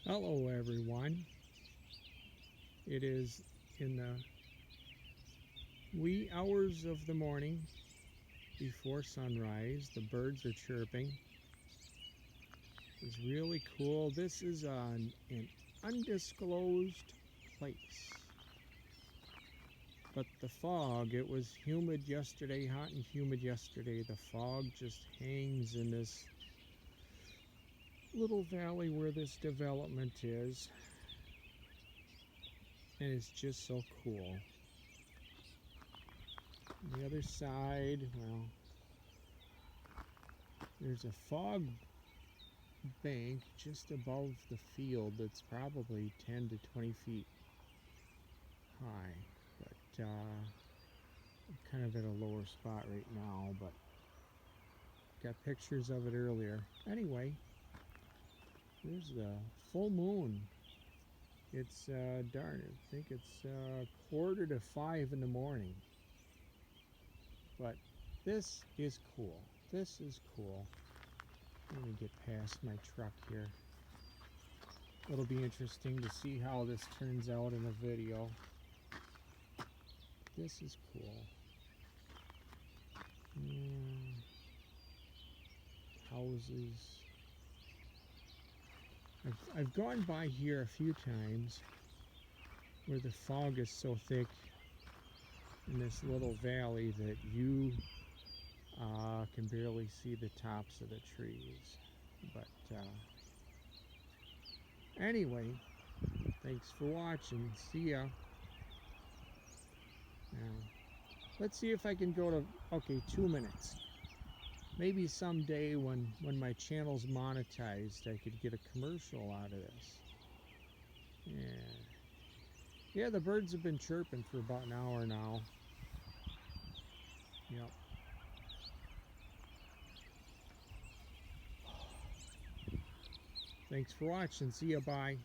Hello everyone. It is in the wee hours of the morning before sunrise. The birds are chirping. It's really cool. This is an undisclosed place. But the fog, it was humid yesterday, hot and humid yesterday. The fog just hangs in this little valley where this development is. And it's just so cool. On the other side, well, there's a fog bank just above the field that's probably 10 to 20 feet high. But I'm kind of at a lower spot right now, but got pictures of it earlier. Anyway, there's the full moon. It's darn, I think it's 4:45 in the morning. But this is cool. This is cool. Let me get past my truck here. It'll be interesting to see how this turns out in a video. This is cool. Houses. I've gone by here a few times where the fog is so thick in this little valley that you can barely see the tops of the trees. But anyway, thanks for watching. See ya. Now, let's see if I can go to, okay, 2 minutes. Maybe someday when my channel's monetized, I could get a commercial out of this. Yeah, the birds have been chirping for about an hour now. Yep. Thanks for watching. See ya. Bye.